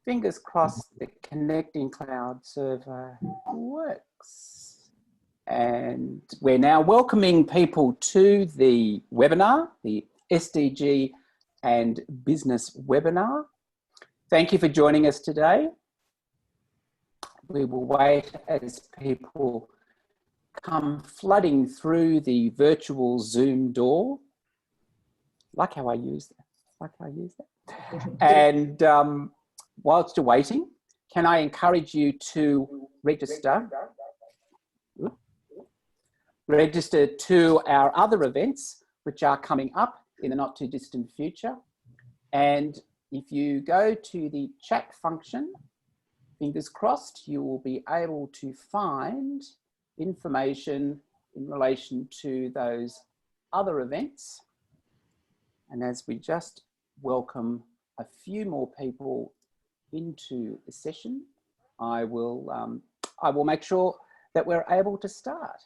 Fingers crossed the Connecting Cloud server works. And we're now welcoming people to the webinar, the SDG and Business webinar. Thank you for joining us today. We will wait as people come flooding through the virtual Zoom door. Like how I use that. And whilst you're waiting, can I encourage you to register to our other events, which are coming up in the not too distant future. And if you go to the chat function, fingers crossed, you will be able to find information in relation to those other events. And as we just welcome a few more people into the session, I will make sure that we're able to start.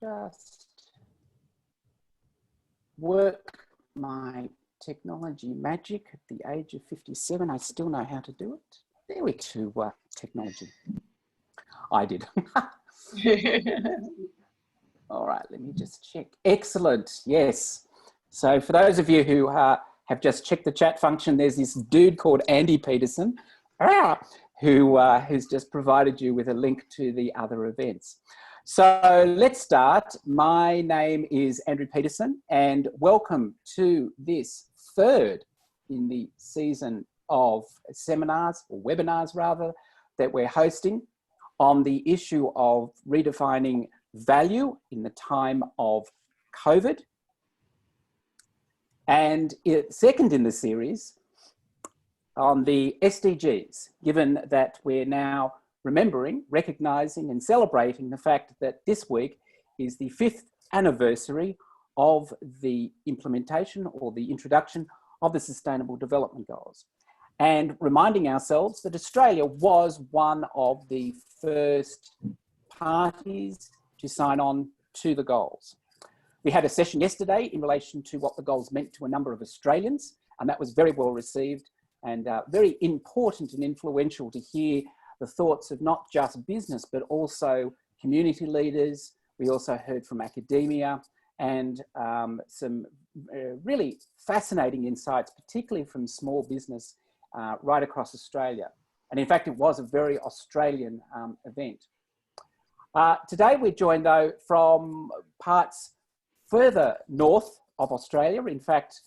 Just work my technology magic at the age of 57. I still know how to do it. There we go, technology. I did. All right, let me just check. Excellent, yes. So for those of you who have just checked the chat function, there's this dude called Andy Peterson who's just provided you with a link to the other events. So let's start. My name is Andrew Peterson and welcome to this third in the season of seminars, or webinars rather, that we're hosting on the issue of redefining value in the time of COVID. And second in the series on the SDGs, given that we're now remembering, recognising and celebrating the fact that this week is the 5th anniversary of the implementation or the introduction of the Sustainable Development Goals. And reminding ourselves that Australia was one of the first parties to sign on to the goals. We had a session yesterday in relation to what the goals meant to a number of Australians, and that was very well received and very important and influential to hear the thoughts of not just business, but also community leaders. We also heard from academia and some really fascinating insights, particularly from small business right across Australia. And in fact, it was a very Australian event. Today we're joined though from parts further north of Australia, in fact,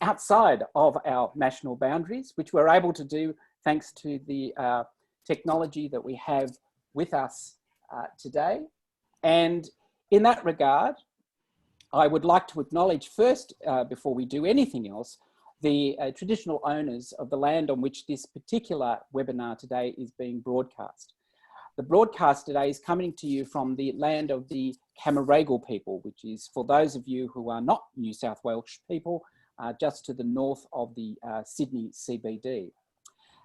outside of our national boundaries, which we're able to do thanks to the technology that we have with us today. And in that regard, I would like to acknowledge first, before we do anything else, the traditional owners of the land on which this particular webinar today is being broadcast. The broadcast today is coming to you from the land of the Camaragal people, which is, for those of you who are not New South Welsh people, just to the north of the Sydney CBD.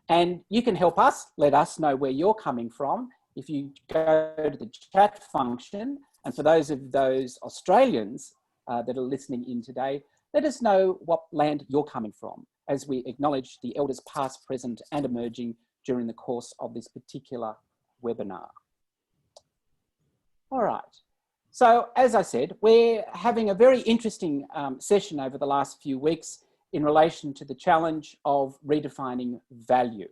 And you can help us, let us know where you're coming from if you go to the chat function. And for those Australians that are listening in today, let us know what land you're coming from as we acknowledge the elders past, present and emerging during the course of this particular webinar. All right. So as I said, we're having a very interesting session over the last few weeks in relation to the challenge of redefining value.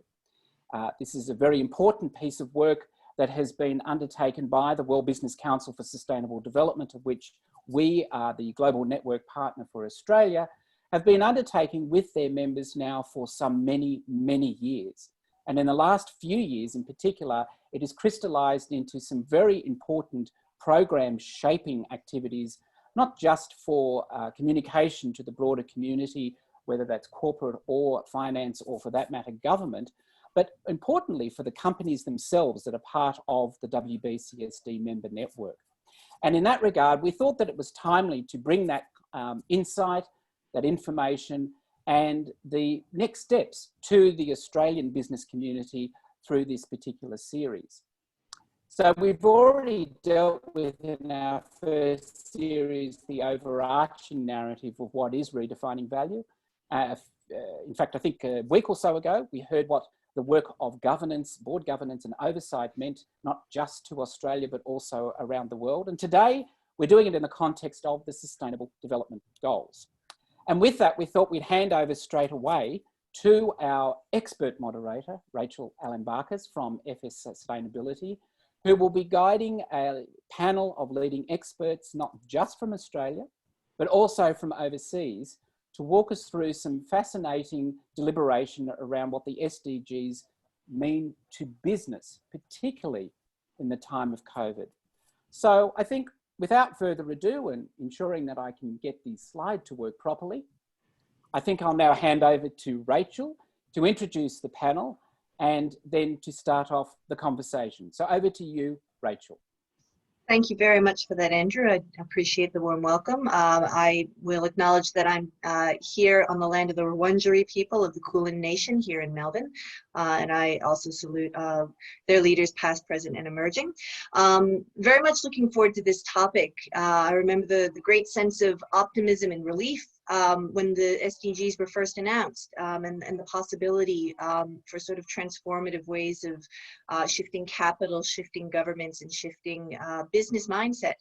This is a very important piece of work that has been undertaken by the World Business Council for Sustainable Development, of which we are the global network partner for Australia, have been undertaking with their members now for some many, many years. And in the last few years in particular, it has crystallised into some very important program shaping activities, not just for communication to the broader community, whether that's corporate or finance or for that matter government, but importantly for the companies themselves that are part of the WBCSD member network. And in that regard, we thought that it was timely to bring that insight, that information and the next steps to the Australian business community through this particular series. So we've already dealt with in our first series the overarching narrative of what is redefining value. In fact, I think a week or so ago, we heard what the work of governance, board governance and oversight meant, not just to Australia, but also around the world. And today, we're doing it in the context of the Sustainable Development Goals. And with that, we thought we'd hand over straight away to our expert moderator, Rachel Allen-Barkers from FS Sustainability, who will be guiding a panel of leading experts, not just from Australia, but also from overseas, to walk us through some fascinating deliberation around what the SDGs mean to business, particularly in the time of COVID. So I think without further ado, and ensuring that I can get the slide to work properly, I think I'll now hand over to Rachel to introduce the panel and then to start off the conversation. So over to you, Rachel. Thank you very much for that, Andrew. I appreciate the warm welcome. I will acknowledge that I'm here on the land of the Wurundjeri people of the Kulin Nation here in Melbourne. And I also salute their leaders past, present, and emerging. Very much looking forward to this topic. I remember the great sense of optimism and relief when the SDGs were first announced, and the possibility for sort of transformative ways of shifting capital, shifting governments, and shifting business mindset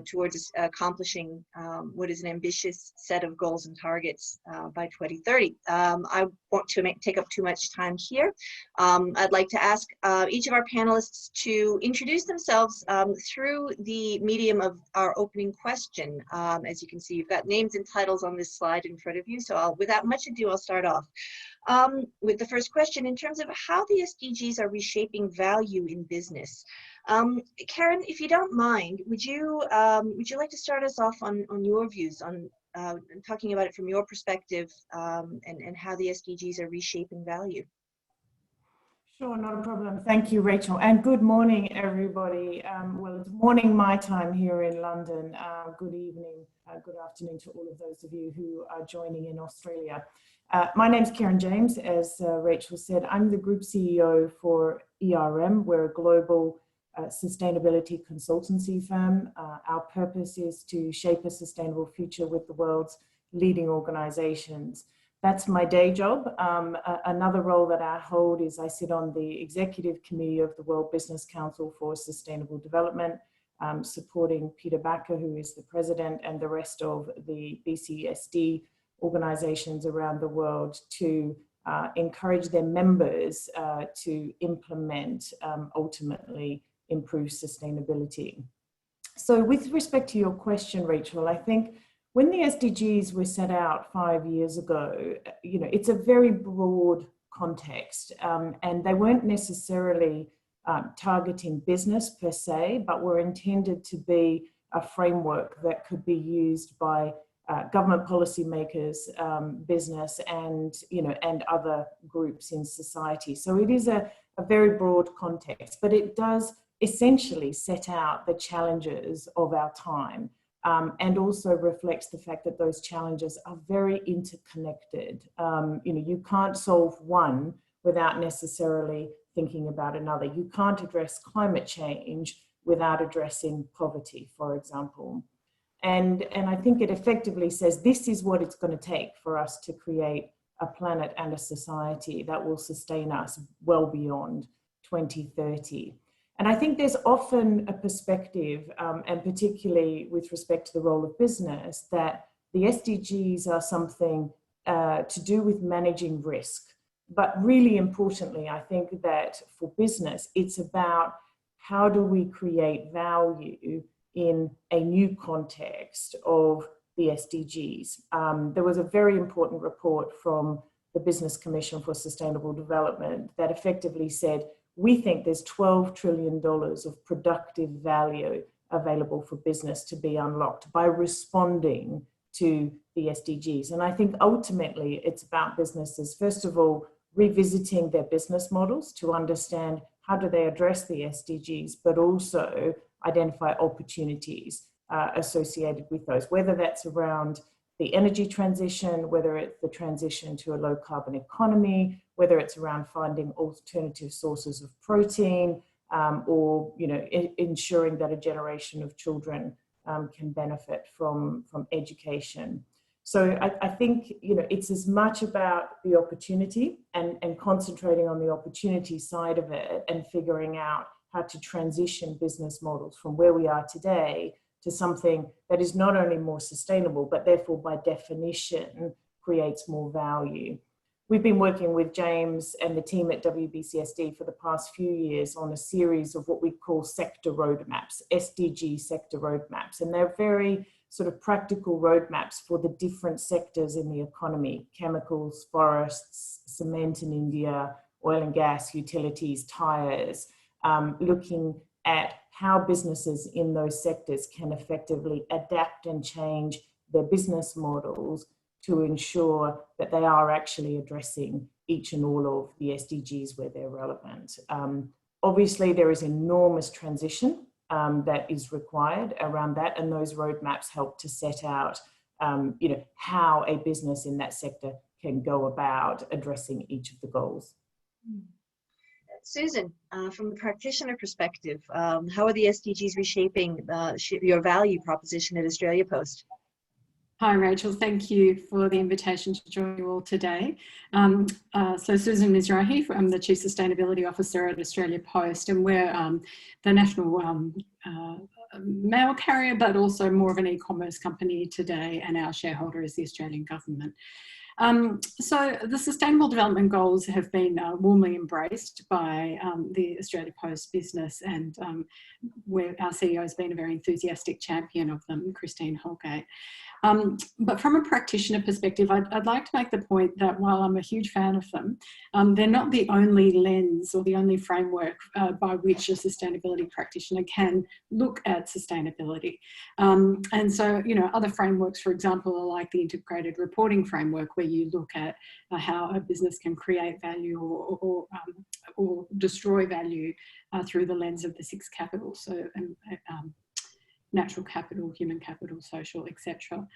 towards accomplishing what is an ambitious set of goals and targets by 2030. I won't take up too much time here. I'd like to ask each of our panelists to introduce themselves through the medium of our opening question. As you can see, you've got names and titles on this slide in front of you, so without much ado, I'll start off with the first question in terms of how the SDGs are reshaping value in business. Karen, if you don't mind, would you like to start us off on your views on talking about it from your perspective and how the SDGs are reshaping value? Sure, not a problem. Thank you, Rachel. And good morning, everybody. Well, it's morning my time here in London. Good evening, good afternoon to all of those of you who are joining in Australia. My name's Karen James. As Rachel said, I'm the Group CEO for ERM. We're a global sustainability consultancy firm. Our purpose is to shape a sustainable future with the world's leading organizations. That's my day job. Another role that I hold is I sit on the executive committee of the World Business Council for Sustainable Development, supporting Peter Bakker, who is the president, and the rest of the BCSD organizations around the world to encourage their members to implement ultimately improve sustainability. So with respect to your question, Rachel, I think when the SDGs were set out 5 years ago, it's a very broad context, and they weren't necessarily targeting business per se, but were intended to be a framework that could be used by government policymakers, business, and other groups in society. So it is a very broad context, but it does essentially set out the challenges of our time, and also reflects the fact that those challenges are very interconnected. You can't solve one without necessarily thinking about another. You can't address climate change without addressing poverty, for example. And I think it effectively says this is what it's going to take for us to create a planet and a society that will sustain us well beyond 2030. And I think there's often a perspective, and particularly with respect to the role of business, that the SDGs are something to do with managing risk. But really importantly, I think that for business, it's about how do we create value in a new context of the SDGs. There was a very important report from the Business Commission for Sustainable Development that effectively said, we think there's $12 trillion of productive value available for business to be unlocked by responding to the SDGs. And I think ultimately it's about businesses, first of all, revisiting their business models to understand how do they address the SDGs, but also identify opportunities associated with those, whether that's around the energy transition, whether it's the transition to a low carbon economy, whether it's around finding alternative sources of protein, or ensuring that a generation of children can benefit from education. So I think it's as much about the opportunity and concentrating on the opportunity side of it and figuring out how to transition business models from where we are today to something that is not only more sustainable, but therefore by definition creates more value. We've been working with James and the team at WBCSD for the past few years on a series of what we call sector roadmaps, SDG sector roadmaps. And they're very sort of practical roadmaps for the different sectors in the economy: chemicals, forests, cement in India, oil and gas, utilities, tires, looking at how businesses in those sectors can effectively adapt and change their business models to ensure that they are actually addressing each and all of the SDGs where they're relevant. Obviously, there is enormous transition that is required around that, and those roadmaps help to set out how a business in that sector can go about addressing each of the goals. Susan, from the practitioner perspective, how are the SDGs reshaping your value proposition at Australia Post? Hi, Rachel. Thank you for the invitation to join you all today. So Susan Mizrahi, I'm the Chief Sustainability Officer at Australia Post, and we're the national mail carrier, but also more of an e-commerce company today, and our shareholder is the Australian government. So the Sustainable Development Goals have been warmly embraced by the Australia Post business, and where our CEO has been a very enthusiastic champion of them, Christine Holgate. But from a practitioner perspective, I'd like to make the point that while I'm a huge fan of them, they're not the only lens or the only framework by which a sustainability practitioner can look at sustainability. And so, other frameworks, for example, are like the integrated reporting framework, where you look at how a business can create value or destroy value through the lens of the 6 capitals. So, natural capital, human capital, social, etc.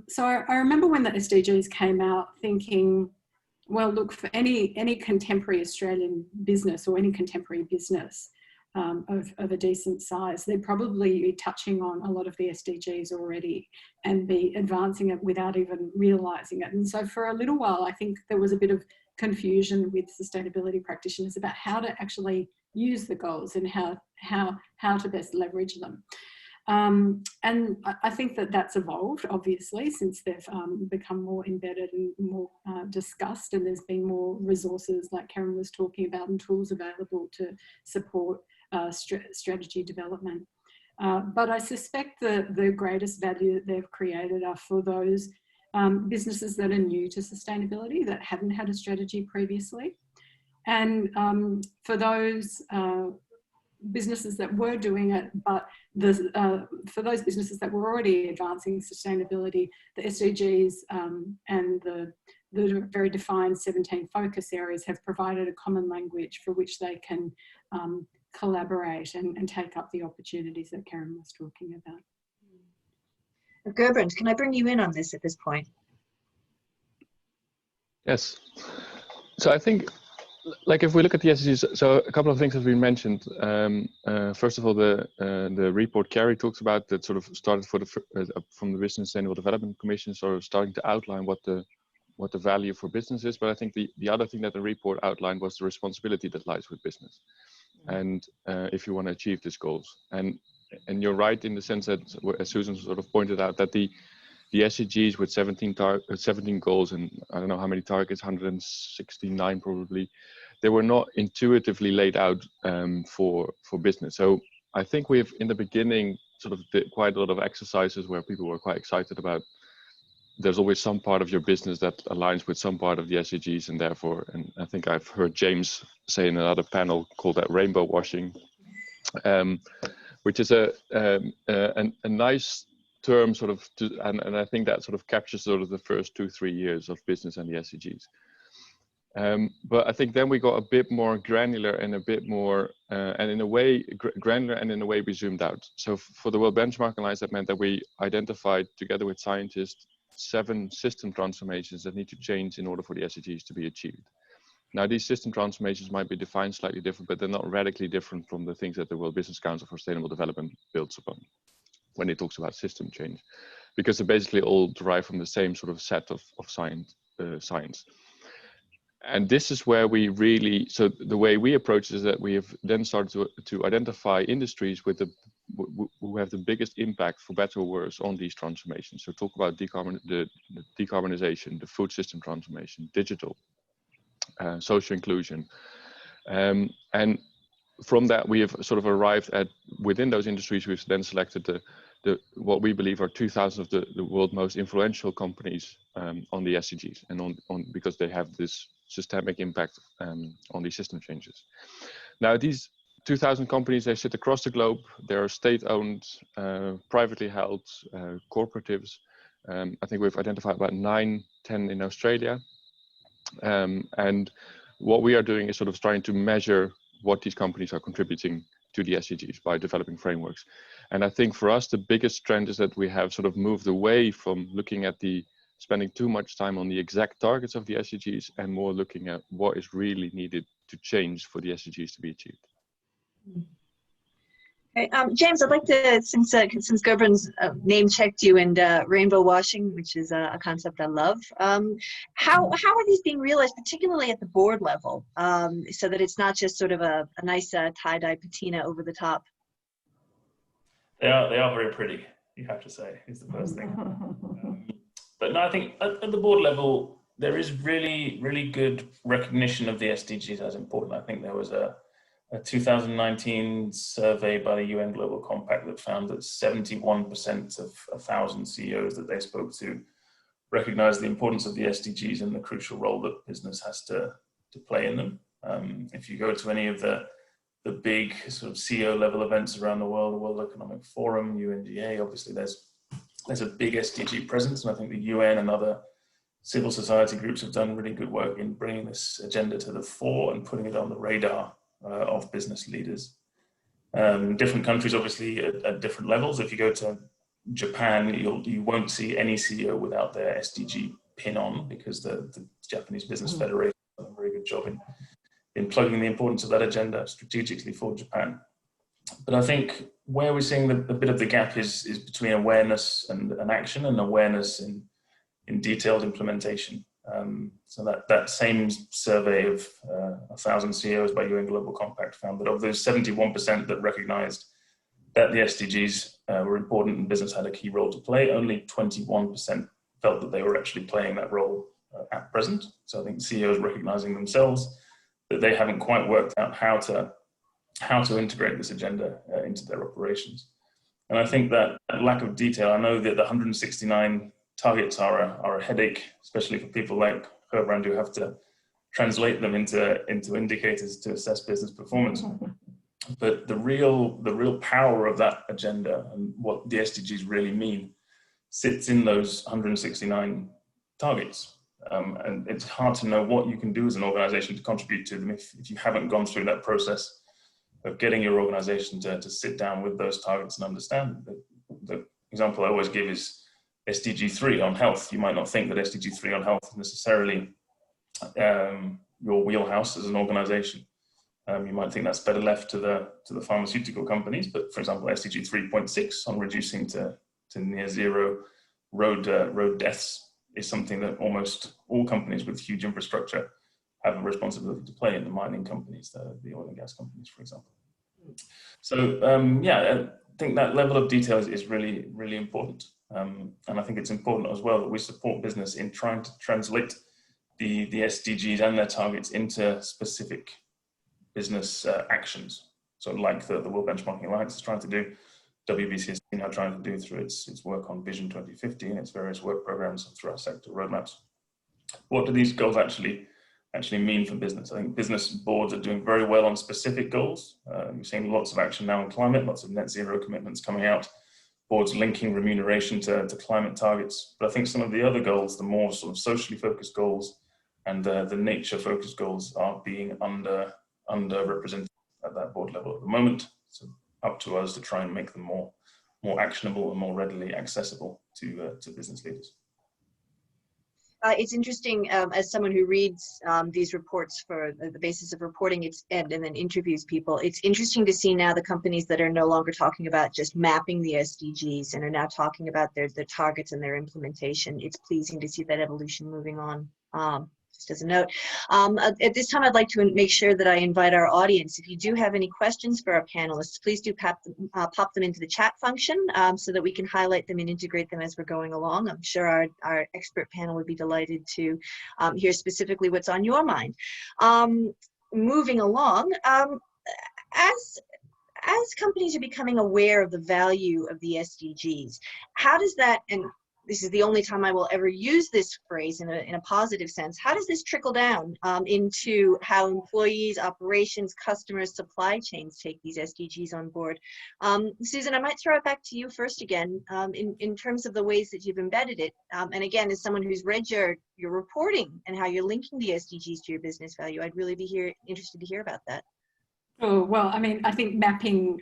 So I remember when the SDGs came out thinking, well, look, for any contemporary Australian business or any contemporary business of a decent size, they'd probably be touching on a lot of the SDGs already and be advancing it without even realising it. And so for a little while, I think there was a bit of confusion with sustainability practitioners about how to actually use the goals and how to best leverage them. And I think that that's evolved, obviously, since they've become more embedded and more discussed, and there's been more resources, like Karen was talking about, and tools available to support strategy development. But I suspect the greatest value that they've created are for those businesses that are new to sustainability, that haven't had a strategy previously. And for those businesses that were doing it, but for those businesses that were already advancing sustainability, the SDGs and the very defined 17 focus areas have provided a common language for which they can collaborate and take up the opportunities that Karen was talking about. Gerbrand, can I bring you in on this at this point? Yes. So I think, like, if we look at the SDGs, so a couple of things have been mentioned. First of all, the report Carrie talks about that sort of started from the Business Sustainable Development Commission, sort of starting to outline what the value for business is. But I think the other thing that the report outlined was the responsibility that lies with business, and if you want to achieve these goals. And you're right in the sense that, as Susan sort of pointed out, that the SDGs with 17 goals and I don't know how many targets, 169 probably, they were not intuitively laid out for business. So I think we've, in the beginning, sort of did quite a lot of exercises where people were quite excited about, there's always some part of your business that aligns with some part of the SDGs, and therefore, and I think I've heard James say in another panel called that rainbow washing, which is a nice term sort of, and I think that sort of captures sort of the first 2-3 years of business and the SDGs. But I think then we got a bit more granular and a bit more, and in a way, granular, and in a way we zoomed out. So for the World Benchmark Alliance, that meant that we identified together with scientists 7 system transformations that need to change in order for the SDGs to be achieved. Now, these system transformations might be defined slightly different, but they're not radically different from the things that the World Business Council for Sustainable Development builds upon when it talks about system change, because they basically all derive from the same sort of set of science. And this is where we really, so the way we approach it is that we have then started to identify industries with who have the biggest impact, for better or worse, on these transformations. So talk about the decarbonization, the food system transformation, digital, social inclusion. And from that, we have sort of arrived at, within those industries, we've then selected what we believe are 2,000 of the world's most influential companies on the SDGs, and because they have this systemic impact on these system changes. Now, these 2,000 companies, they sit across the globe. They are state-owned, privately held, cooperatives. I think we've identified about 9, 10 in Australia. And what we are doing is sort of trying to measure what these companies are contributing to the SDGs by developing frameworks. And I think for us, the biggest trend is that we have sort of moved away from looking at spending too much time on the exact targets of the SDGs and more looking at what is really needed to change for the SDGs to be achieved. Okay, James, I'd like to, since Gerben's name checked you and rainbow washing, which is a concept I love, how are these being realized, particularly at the board level, so that it's not just sort of a nice tie-dye patina over the top? They are very pretty, you have to say, is the first thing. But no, I think at the board level, there is really, really good recognition of the SDGs as important. I think there was a 2019 survey by the UN Global Compact that found that 71% of 1,000 CEOs that they spoke to recognize the importance of the SDGs and the crucial role that business has to play in them. If you go to any of the big sort of CEO level events around the world, the World Economic Forum, UNGA, obviously there's a big SDG presence, and I think the UN and other civil society groups have done really good work in bringing this agenda to the fore and putting it on the radar of business leaders. Different countries obviously at different levels. If you go to Japan, you won't see any CEO without their SDG pin on, because the Japanese Business Federation has done a very good job in plugging the importance of that agenda strategically for Japan. But I think where we're seeing a bit of the gap is between awareness and action, and awareness in detailed implementation. So that same survey of 1,000 CEOs by UN Global Compact found that of those 71% that recognized that the SDGs were important and business had a key role to play, only 21% felt that they were actually playing that role at present. So I think CEOs recognizing themselves that they haven't quite worked out how to integrate this agenda into their operations. And I think that lack of detail, I know that the 169 targets are a headache, especially for people like Gerbrand who have to translate them into indicators to assess business performance. But the real power of that agenda and what the SDGs really mean sits in those 169 targets. And it's hard to know what you can do as an organization to contribute to them if you haven't gone through that process of getting your organization to sit down with those targets and understand. The example I always give is SDG 3 on health. You might not think that SDG 3 on health is necessarily your wheelhouse as an organization. You might think that's better left to the pharmaceutical companies, but for example, SDG 3.6 on reducing to near zero road deaths is something that almost all companies with huge infrastructure have a responsibility to play in, the mining companies, the oil and gas companies, for example. So yeah, I think that level of detail is really, really important. And I think it's important as well that we support business in trying to translate the SDGs and their targets into specific business actions. So like the World Benchmarking Alliance is trying to do, WBCSD now trying to do through its work on Vision 2050 and its various work programs through our sector roadmaps. What do these goals actually mean for business? I think business boards are doing very well on specific goals. We're seeing lots of action now on climate, lots of net zero commitments coming out, boards linking remuneration to climate targets. But I think some of the other goals, the more sort of socially focused goals and the nature focused goals are being underrepresented at that board level at the moment. So up to us to try and make them more actionable and more readily accessible to business leaders. It's interesting, as someone who reads these reports for the basis of reporting and then interviews people, it's interesting to see now the companies that are no longer talking about just mapping the SDGs and are now talking about their targets and their implementation. It's pleasing to see that evolution moving on. Just as a note, at this time, I'd like to make sure that I invite our audience. If you do have any questions for our panelists, please do pop them into the chat function so that we can highlight them and integrate them as we're going along. I'm sure our expert panel would be delighted to hear specifically what's on your mind. Moving along, as companies are becoming aware of the value of the SDGs, how does that, and this is the only time I will ever use this phrase in a positive sense, how does this trickle down into how employees, operations, customers, supply chains take these SDGs on board? Susan, I might throw it back to you first again, in terms of the ways that you've embedded it. And again, as someone who's read your reporting and how you're linking the SDGs to your business value, I'd really be interested to hear about that. Oh, well, I mean, I think mapping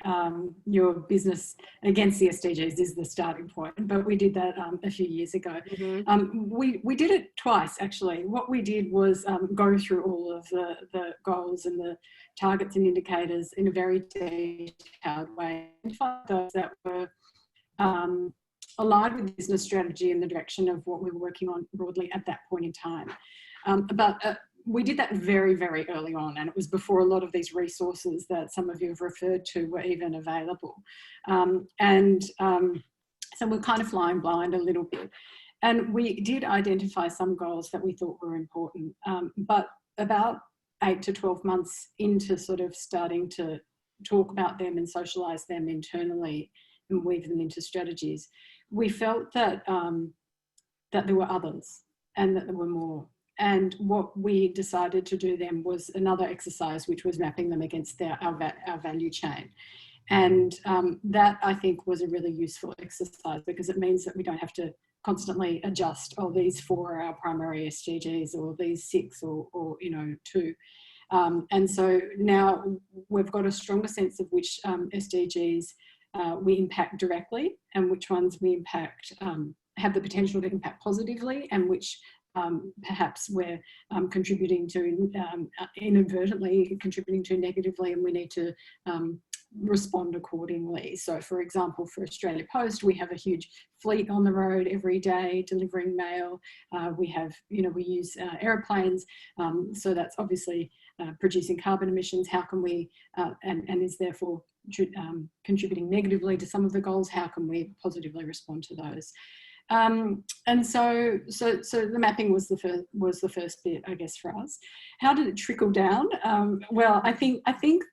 your business against the SDGs is the starting point, but we did that a few years ago. Mm-hmm. We did it twice, actually. What we did was go through all of the goals and the targets and indicators in a very detailed way and find those that were aligned with business strategy and the direction of what we were working on broadly at that point in time. We did that very, very early on, and it was before a lot of these resources that some of you have referred to were even available. So we're kind of flying blind a little bit. And we did identify some goals that we thought were important, but about 8 to 12 months into sort of starting to talk about them and socialise them internally and weave them into strategies, we felt that, that there were others and that there were more. And what we decided to do then was another exercise, which was mapping them against our value chain. And that, I think, was a really useful exercise because it means that we don't have to constantly adjust, oh, these 4 are our primary SDGs or these 6 or 2. And so now we've got a stronger sense of which SDGs we impact directly and which ones we impact, have the potential to impact positively, and which perhaps we're contributing to, inadvertently contributing to negatively, and we need to respond accordingly. So for example, for Australia Post, we have a huge fleet on the road every day delivering mail. We have, we use airplanes, so that's obviously producing carbon emissions. How can we, and is therefore contributing negatively to some of the goals, how can we positively respond to those? And so the mapping was the first bit, I guess, for us. How did it trickle down? Well, I think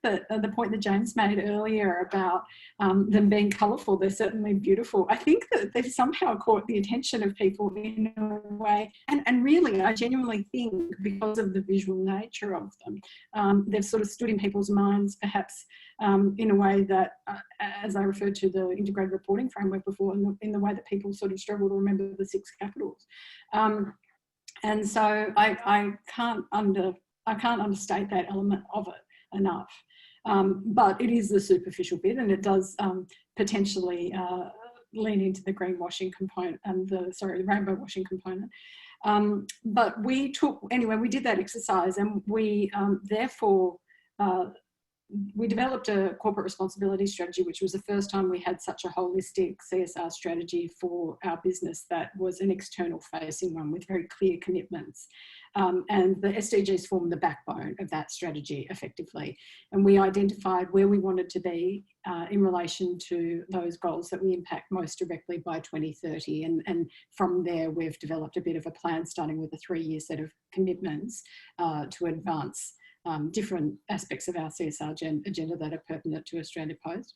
that the point that James made earlier about them being colourful, they're certainly beautiful. I think that they've somehow caught the attention of people in a way, and really, I genuinely think because of the visual nature of them, they've sort of stood in people's minds, perhaps in a way that, as I referred to the integrated reporting framework before, in the way that people sort of struggle to remember the 6 capitals. And so I can't understate that element of it enough. But it is the superficial bit, and it does potentially lean into the greenwashing component and the rainbow washing component. But we did that exercise, and we therefore we developed a corporate responsibility strategy, which was the first time we had such a holistic CSR strategy for our business that was an external facing one with very clear commitments. And the SDGs formed the backbone of that strategy effectively. And we identified where we wanted to be in relation to those goals that we impact most directly by 2030. And from there, we've developed a bit of a plan starting with a 3-year set of commitments to advance different aspects of our CSR agenda that are pertinent to Australia Post,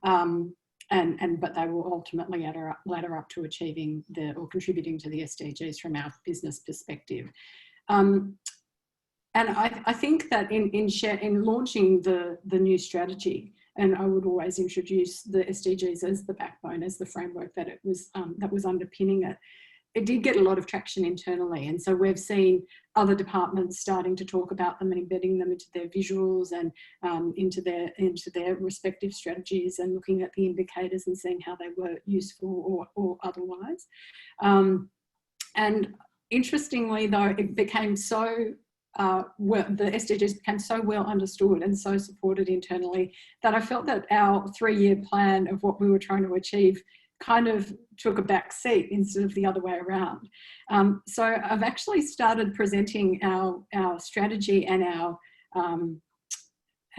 but they will ultimately ladder up to achieving or contributing to the SDGs from our business perspective. And I think that in launching the new strategy, and I would always introduce the SDGs as the backbone, as the framework that was underpinning it. It did get a lot of traction internally, and so we've seen other departments starting to talk about them and embedding them into their visuals and into their respective strategies, and looking at the indicators and seeing how they were useful or otherwise. And interestingly, though, it became so the SDGs became so well understood and so supported internally that I felt that our 3-year plan of what we were trying to achieve kind of took a back seat instead of the other way around. So I've actually started presenting our strategy and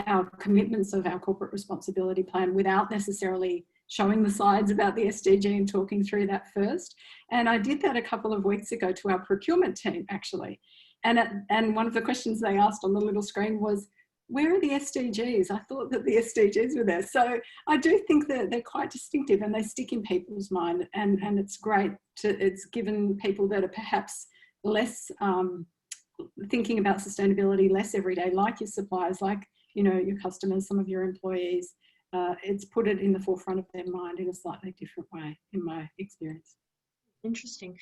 our commitments of our corporate responsibility plan without necessarily showing the slides about the SDG and talking through that first. And I did that a couple of weeks ago to our procurement team, actually. And one of the questions they asked on the little screen was, where are the SDGs? I thought that the SDGs were there. So I do think that they're quite distinctive and they stick in people's mind, and it's great it's given people that are perhaps less thinking about sustainability less every day, like your suppliers, like, you know, your customers, some of your employees, it's put it in the forefront of their mind in a slightly different way, in my experience. Interesting.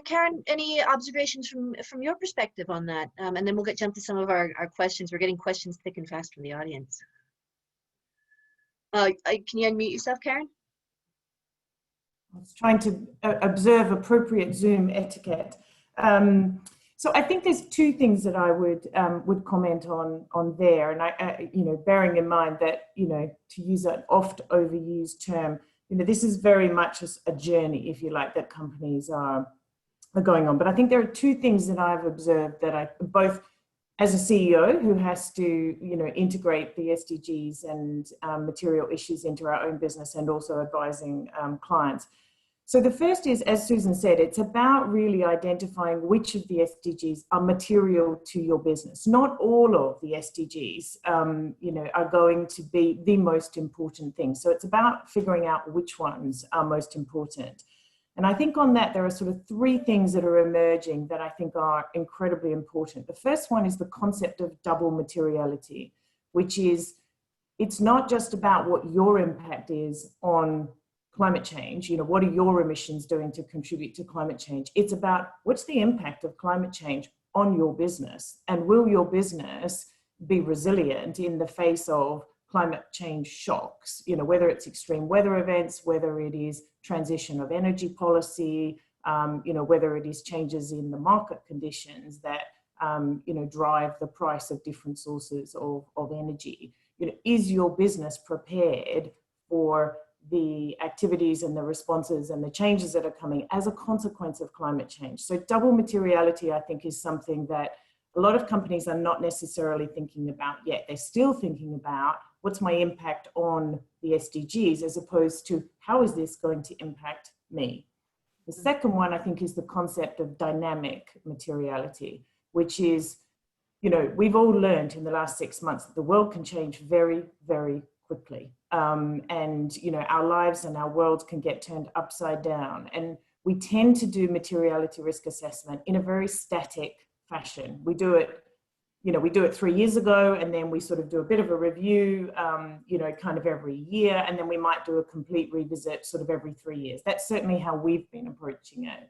Karen, any observations from your perspective on that? And then we'll jump to some of our questions. We're getting questions thick and fast from the audience. Can you unmute yourself, Karen? I was trying to observe appropriate Zoom etiquette. So I think there's two things that I would comment on there, and I you know, bearing in mind that, you know, to use an oft overused term, you know, this is very much a journey, if you like, that companies are going on. But I think there are two things that I've observed that I, both as a CEO who has to, you know, integrate the SDGs and material issues into our own business, and also advising clients. So the first is, as Susan said, it's about really identifying which of the SDGs are material to your business. Not all of the SDGs, you know, are going to be the most important thing. So it's about figuring out which ones are most important. And I think on that, there are sort of three things that are emerging that I think are incredibly important. The first one is the concept of double materiality, which is, it's not just about what your impact is on climate change, you know, what are your emissions doing to contribute to climate change? It's about what's the impact of climate change on your business, and will your business be resilient in the face of climate change shocks, you know, whether it's extreme weather events, whether it is transition of energy policy, you know, whether it is changes in the market conditions that, you know, drive the price of different sources of energy. You know, is your business prepared for the activities and the responses and the changes that are coming as a consequence of climate change? So double materiality, I think, is something that a lot of companies are not necessarily thinking about yet. They're still thinking about what's my impact on the SDGs, as opposed to how is this going to impact me? The second one, I think, is the concept of dynamic materiality, which is, you know, we've all learned in the last 6 months that the world can change very, very quickly. And, you know, our lives and our worlds can get turned upside down. And we tend to do materiality risk assessment in a very static fashion. We do it, you know, we do it 3 years ago, and then we sort of do a bit of a review, you know, kind of every year, and then we might do a complete revisit sort of every 3 years. That's certainly how we've been approaching it.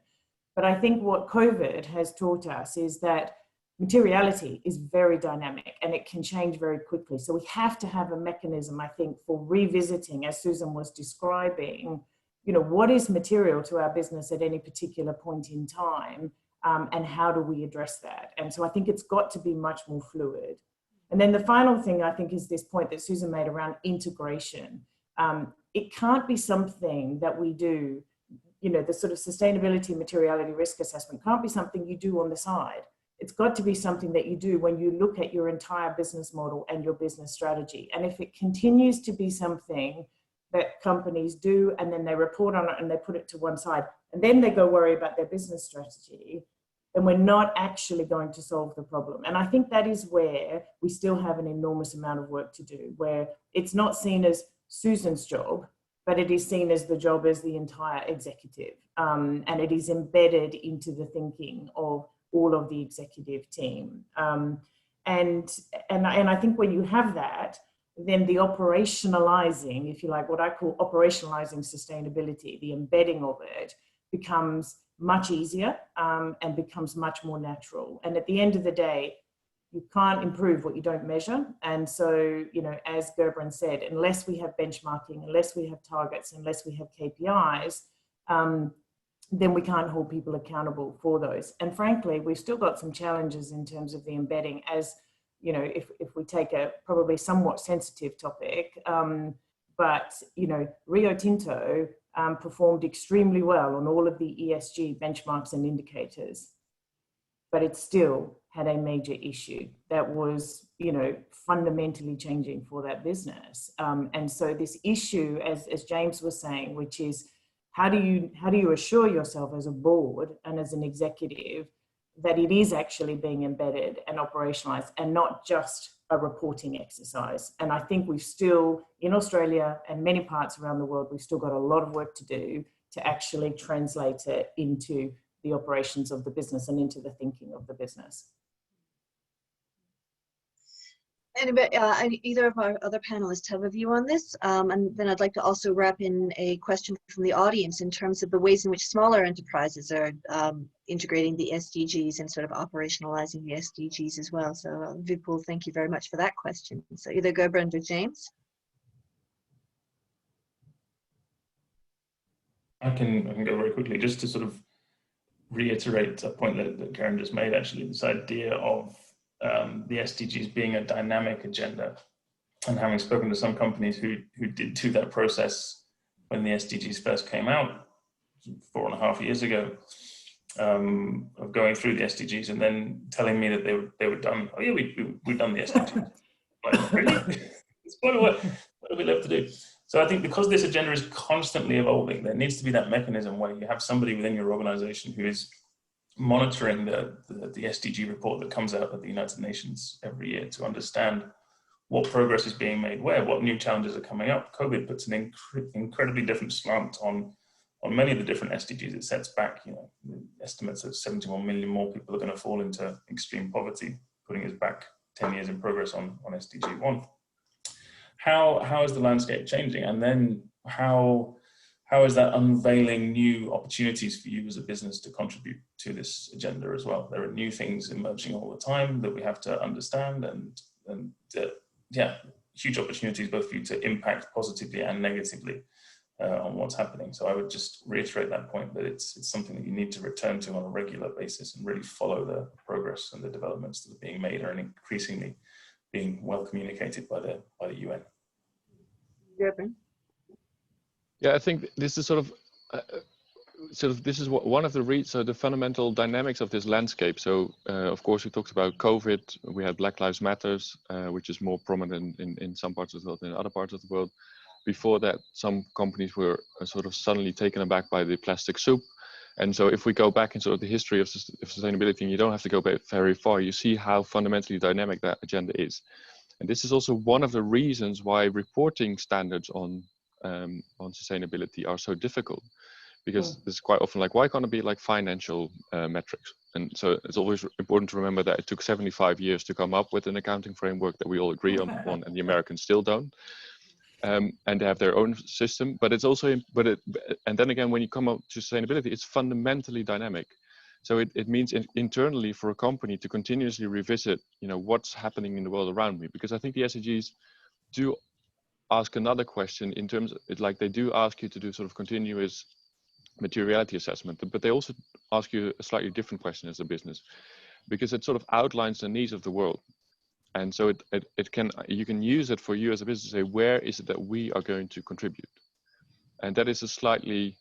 But I think what COVID has taught us is that materiality is very dynamic and it can change very quickly. So we have to have a mechanism, I think, for revisiting, as Susan was describing, you know, what is material to our business at any particular point in time, and how do we address that? And so I think it's got to be much more fluid. And then the final thing, I think, is this point that Susan made around integration. It can't be something that we do, you know, the sort of sustainability materiality risk assessment can't be something you do on the side. It's got to be something that you do when you look at your entire business model and your business strategy. And if it continues to be something that companies do, and then they report on it and they put it to one side, and then they go worry about their business strategy, then we're not actually going to solve the problem. And I think that is where we still have an enormous amount of work to do, where it's not seen as Susan's job, but it is seen as the job as the entire executive. And it is embedded into the thinking of all of the executive team. And I think when you have that, then the operationalizing, if you like, what I call operationalizing sustainability, the embedding of it becomes much easier, and becomes much more natural. And at the end of the day, you can't improve what you don't measure. And so, you know, as Gerbrand said, unless we have benchmarking, unless we have targets, unless we have KPIs, then we can't hold people accountable for those. And frankly, we've still got some challenges in terms of the embedding, as you know, if we take a probably somewhat sensitive topic, but you know, Rio Tinto performed extremely well on all of the ESG benchmarks and indicators, but it still had a major issue that was, you know, fundamentally changing for that business. And so this issue, as James was saying, which is how do you assure yourself as a board and as an executive that it is actually being embedded and operationalized and not just a reporting exercise. And I think we've still, in Australia and many parts around the world, we've still got a lot of work to do to actually translate it into the operations of the business and into the thinking of the business. Anybody, either of our other panelists have a view on this? And then I'd like to also wrap in a question from the audience in terms of the ways in which smaller enterprises are integrating the SDGs and sort of operationalizing the SDGs as well. So Vipul, thank you very much for that question. So either Gurbrand or James. I can go very quickly just to sort of reiterate a point that Karen just made, actually, this idea of the SDGs being a dynamic agenda, and having spoken to some companies who did do that process when the SDGs first came out 4.5 years ago, of going through the SDGs and then telling me that they were done. Oh yeah, we've done the SDGs. Like, really? What do we left to do? So I think because this agenda is constantly evolving, there needs to be that mechanism where you have somebody within your organization who is monitoring the SDG report that comes out of the United Nations every year to understand what progress is being made where, what new challenges are coming up. COVID puts an incredibly different slant on many of the different SDGs. It sets back, you know, estimates of 71 million more people are going to fall into extreme poverty, putting us back 10 years in progress on SDG 1. How is the landscape changing? And then how is that unveiling new opportunities for you as a business to contribute to this agenda as well? There are new things emerging all the time that we have to understand, and yeah, huge opportunities both for you to impact positively and negatively on what's happening. So I would just reiterate that point, that it's something that you need to return to on a regular basis and really follow the progress and the developments that are being made and increasingly being well communicated by the UN. Yeah, I think this is sort of this is one of the fundamental dynamics of this landscape. So of course we talked about COVID. We had Black Lives Matters, which is more prominent in some parts of the world than in other parts of the world. Before that, some companies were sort of suddenly taken aback by the plastic soup. And so if we go back in sort of the history of sustainability, and you don't have to go back very far, you see how fundamentally dynamic that agenda is. And this is also one of the reasons why reporting standards on sustainability are so difficult, because it's quite often like, why can't it be like financial metrics? And so it's always important to remember that it took 75 years to come up with an accounting framework that we all agree on, and the Americans still don't. And they have their own system, but it's also, and then again, when you come up to sustainability, it's fundamentally dynamic. So it means internally for a company to continuously revisit, you know, what's happening in the world around me, because I think the SDGs do ask another question in terms of it, like they do ask you to do sort of continuous materiality assessment, but they also ask you a slightly different question as a business, because it sort of outlines the needs of the world. And so you can use it for you as a business to say, where is it that we are going to contribute? And that is a slightly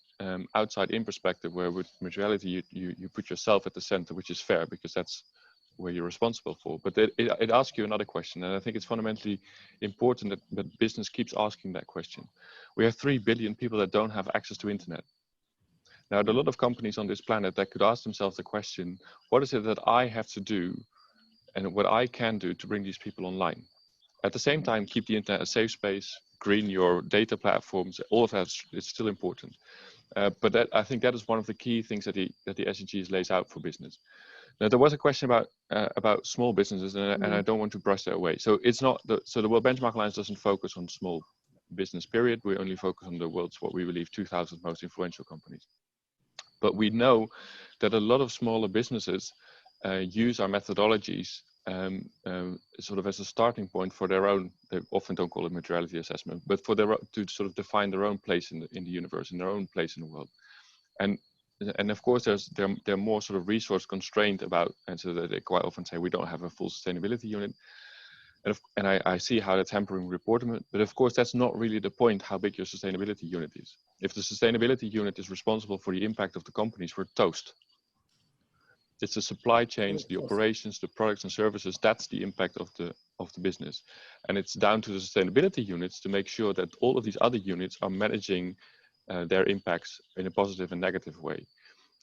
outside in perspective, where with materiality, you put yourself at the center, which is fair, because that's where you're responsible for. But it asks you another question. And I think it's fundamentally important that business keeps asking that question. We have 3 billion people that don't have access to internet. Now, there are a lot of companies on this planet that could ask themselves the question, what is it that I have to do and what I can do to bring these people online? At the same time, keep the internet a safe space, green your data platforms, all of that is still important. But I think that is one of the key things that the SDGs lays out for business. Now, there was a question about small businesses, and I don't want to brush that away. So it's not so the World Benchmark Alliance doesn't focus on small business, period. We only focus on the world's, what we believe, 2,000 most influential companies. But we know that a lot of smaller businesses use our methodologies sort of as a starting point for their own, they often don't call it materiality assessment, but for to sort of define their own place in the universe, in their own place in the world. And and of course they're more sort of resource constrained about, and so that they quite often say we don't have a full sustainability unit. And I see how that's hampering reporting, but of course that's not really the point how big your sustainability unit is. If the sustainability unit is responsible for the impact of the companies, we're toast. It's the supply chains, the operations, the products and services, that's the impact of the business. And it's down to the sustainability units to make sure that all of these other units are managing their impacts in a positive and negative way.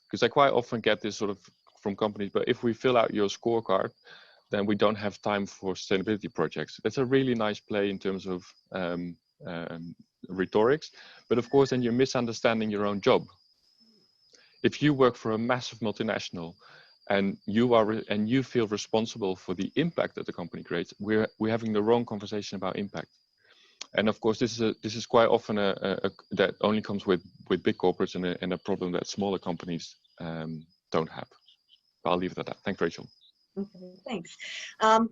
Because I quite often get this sort of from companies, but if we fill out your scorecard, then we don't have time for sustainability projects. That's a really nice play in terms of rhetorics, but of course then you're misunderstanding your own job. If you work for a massive multinational and you feel responsible for the impact that the company creates, we're having the wrong conversation about impact. And of course, this is quite often that only comes with big corporates and a problem that smaller companies don't have. But I'll leave it at that. Thanks, Rachel. Okay, thanks.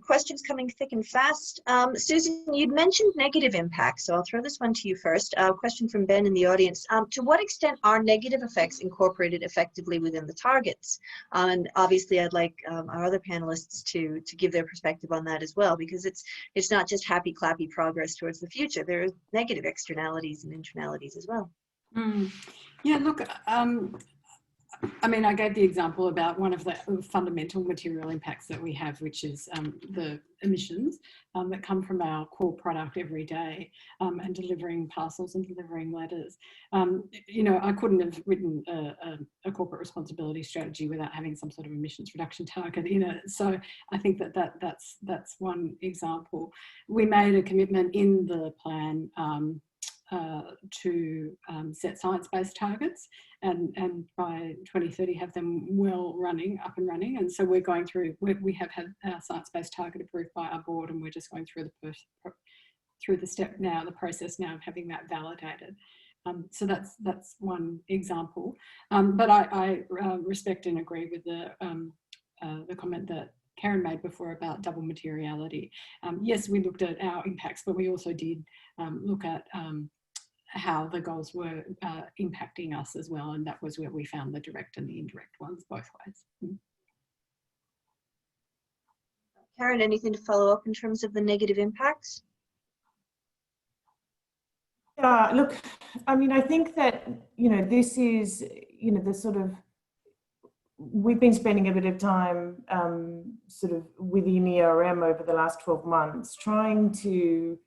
Questions coming thick and fast. Susan, you'd mentioned negative impacts, so I'll throw this one to you first. Question from Ben in the audience. To what extent are negative effects incorporated effectively within the targets? And obviously, I'd like our other panelists to give their perspective on that as well, because it's not just happy, clappy progress towards the future. There are negative externalities and internalities as well. Yeah, look, I mean, I gave the example about one of the fundamental material impacts that we have, which is the emissions that come from our core product every day and delivering parcels and delivering letters. You know, I couldn't have written a corporate responsibility strategy without having some sort of emissions reduction target in it. So I think that's one example. We made a commitment in the plan to set science-based targets and by 2030 have them up and running. And so we're going through, we have had our science-based target approved by our board, and we're just going through the process now of having that validated. So that's one example. But I respect and agree with the comment that Karen made before about double materiality. Yes, we looked at our impacts, but we also did look at how the goals were impacting us as well, and that was where we found the direct and the indirect ones both ways. Karen, anything to follow up in terms of the negative impacts? Look, I mean, I think that, you know, this is, you know, the sort of, we've been spending a bit of time sort of within ERM over the last 12 months trying to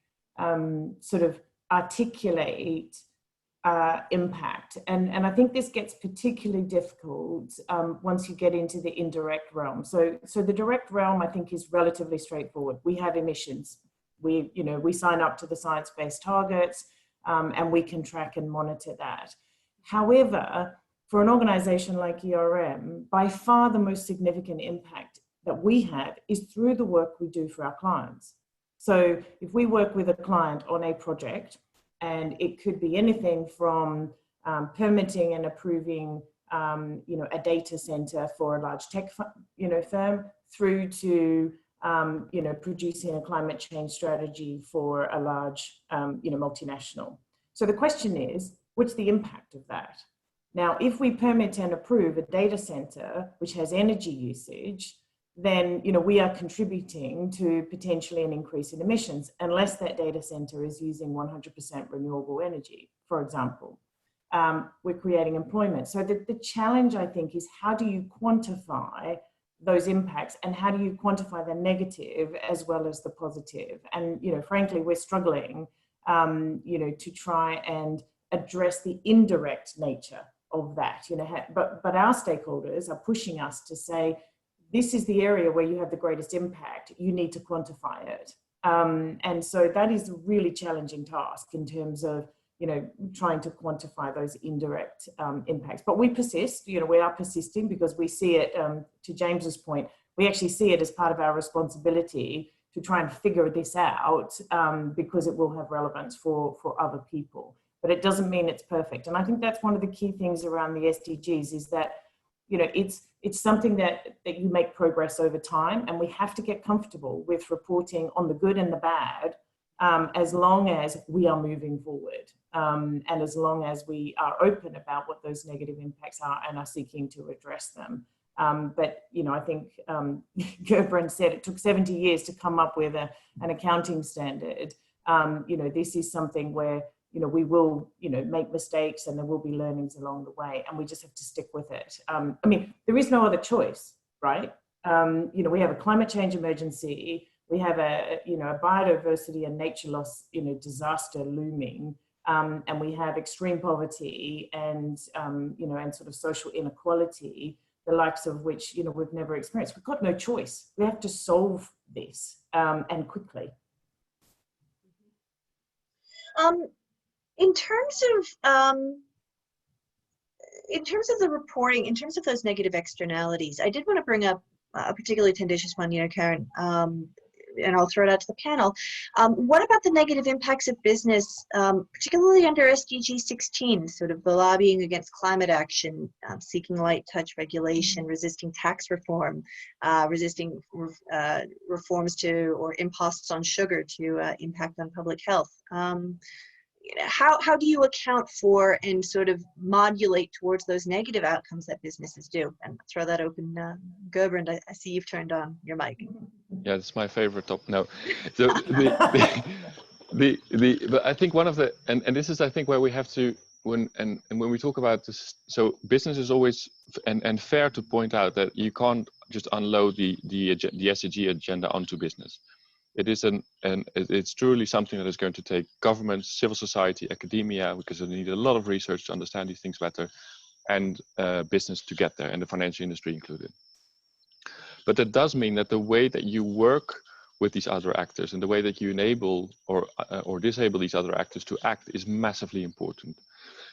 sort of articulate impact. And I think this gets particularly difficult once you get into the indirect realm. So the direct realm, I think, is relatively straightforward. We have emissions. We sign up to the science-based targets and we can track and monitor that. However, for an organization like ERM, by far the most significant impact that we have is through the work we do for our clients. So if we work with a client on a project, and it could be anything from permitting and approving, a data center for a large tech, firm, through to, producing a climate change strategy for a large, multinational. So the question is, what's the impact of that? Now, if we permit and approve a data center which has energy usage, then we are contributing to potentially an increase in emissions, unless that data center is using 100% renewable energy, for example. We're creating employment. So the challenge, I think, is how do you quantify those impacts, and how do you quantify the negative as well as the positive? And frankly, we're struggling, to try and address the indirect nature of that. But our stakeholders are pushing us to say, this is the area where you have the greatest impact. You need to quantify it. And so that is a really challenging task in terms of, trying to quantify those indirect impacts. But we persist, we are persisting because we see it, to James's point, we actually see it as part of our responsibility to try and figure this out because it will have relevance for other people. But it doesn't mean it's perfect. And I think that's one of the key things around the SDGs is that, it's something that you make progress over time, and we have to get comfortable with reporting on the good and the bad, as long as we are moving forward, and as long as we are open about what those negative impacts are and are seeking to address them. But, you know, I think Gerbrand said it took 70 years to come up with an accounting standard. You know, this is something where, you know, we will, you know, make mistakes and there will be learnings along the way, and we just have to stick with it. I mean, there is no other choice, right? You know, we have a climate change emergency, we have a, you know, a biodiversity and nature loss, you know, disaster looming, and we have extreme poverty and, you know, and sort of social inequality, the likes of which, you know, we've never experienced. We've got no choice. We have to solve this, and quickly. In terms of the reporting, in terms of those negative externalities, I did want to bring up a particularly tendentious one, you know, Karen, and I'll throw it out to the panel. What about the negative impacts of business, particularly under SDG 16, sort of the lobbying against climate action, seeking light touch regulation, resisting tax reform, resisting reforms to or imposts on sugar to impact on public health? How do you account for and sort of modulate towards those negative outcomes that businesses do? And throw that open, Gerbrand, I see you've turned on your mic. Yeah, it's my favorite topic. No, so but I think one of the, and this is, I think, where we have to, when we talk about this, so business is always, and fair to point out that you can't just unload the SDG agenda onto business. It is it's truly something that is going to take governments, civil society, academia, because they need a lot of research to understand these things better, and business to get there, and the financial industry included. But that does mean that the way that you work with these other actors and the way that you enable or disable these other actors to act is massively important.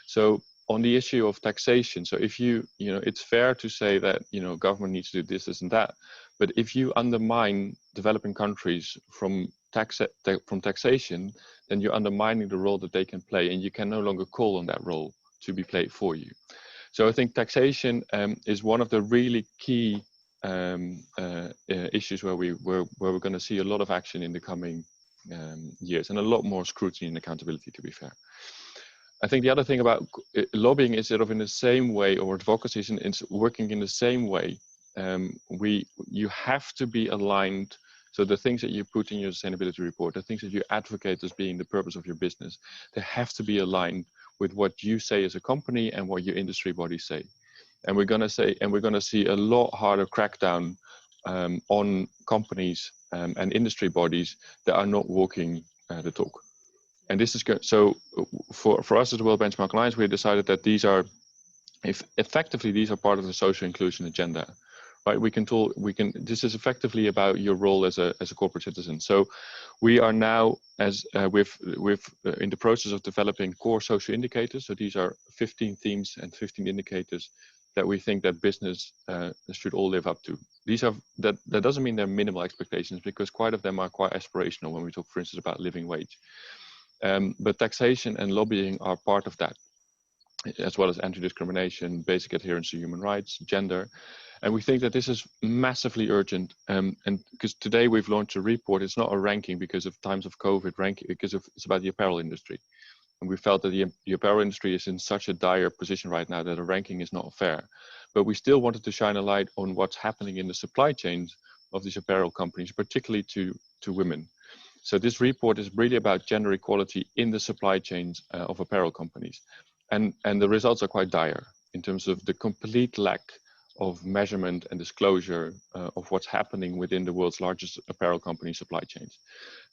So on the issue of taxation, so if you know, it's fair to say that, you know, government needs to do this and that, but if you undermine developing countries from taxation, then you're undermining the role that they can play, and you can no longer call on that role to be played for you. So I think taxation is one of the really key issues where we're going to see a lot of action in the coming years, and a lot more scrutiny and accountability, to be fair. I think the other thing about lobbying is sort of in the same way, or advocacy is working in the same way. You have to be aligned. So the things that you put in your sustainability report, the things that you advocate as being the purpose of your business, they have to be aligned with what you say as a company and what your industry bodies say. And we're going to see a lot harder crackdown on companies and industry bodies that are not walking the talk. And this is good. So for us as the World Benchmark Alliance, we decided that these are, effectively, these are part of the social inclusion agenda. Right? This is effectively about your role as a corporate citizen. So we are now, as in the process of developing core social indicators. So these are 15 themes and 15 indicators that we think that business should all live up to. These are, that doesn't mean they're minimal expectations, because quite of them are quite aspirational when we talk, for instance, about living wage. But taxation and lobbying are part of that, as well as anti-discrimination, basic adherence to human rights, gender. And we think that this is massively urgent. And because today we've launched a report, it's not a ranking because of times of COVID, it's about the apparel industry. And we felt that the apparel industry is in such a dire position right now that a ranking is not fair. But we still wanted to shine a light on what's happening in the supply chains of these apparel companies, particularly to women. So this report is really about gender equality in the supply chains of apparel companies. And the results are quite dire in terms of the complete lack of measurement and disclosure of what's happening within the world's largest apparel company supply chains.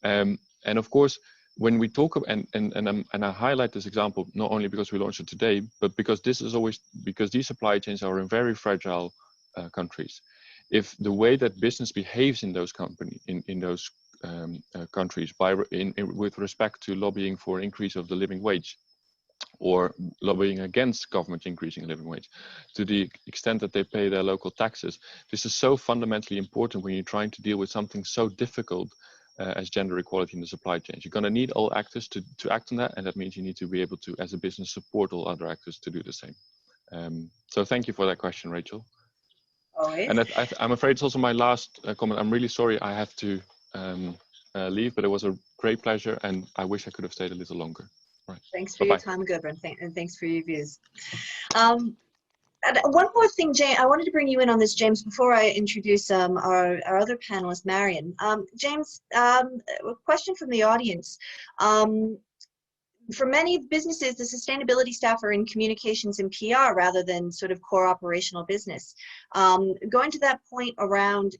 And of course, when we talk about, and I highlight this example not only because we launched it today, but because because these supply chains are in very fragile countries. If the way that business behaves in those countries with respect to lobbying for increase of the living wage, or lobbying against government increasing living wage, to the extent that they pay their local taxes, this is so fundamentally important when you're trying to deal with something so difficult as gender equality in the supply chains. You're going to need all actors to act on that, and that means you need to be able to, as a business, support all other actors to do the same. So thank you for that question, Rachel. Always. And I'm afraid it's also my last comment. I'm really sorry I have to leave, but it was great pleasure, and I wish I could have stayed a little longer. Right. Thanks for your time, Gurban, and thanks for your views. And one more thing, James, I wanted to bring you in on this, James, before I introduce our other panelist, Marion. James, a question from the audience. For many businesses, the sustainability staff are in communications and PR rather than sort of core operational business. Going to that point around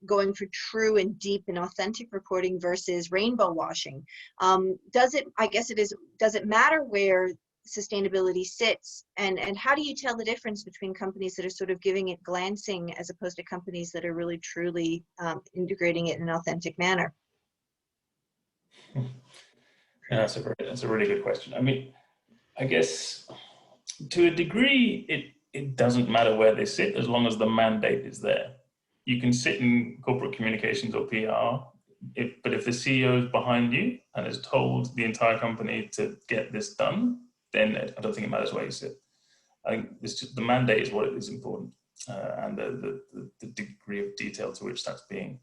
going for true and deep and authentic reporting versus rainbow washing, does it matter where sustainability sits, and how do you tell the difference between companies that are sort of giving it glancing as opposed to companies that are really truly integrating it in an authentic manner? Yeah, that's a really good question. I mean, I guess to a degree, it doesn't matter where they sit as long as the mandate is there. You can sit in corporate communications or PR, but if the CEO is behind you and has told the entire company to get this done, then I don't think it matters where you sit. I think it's just the mandate is what is important, and the degree of detail to which that's being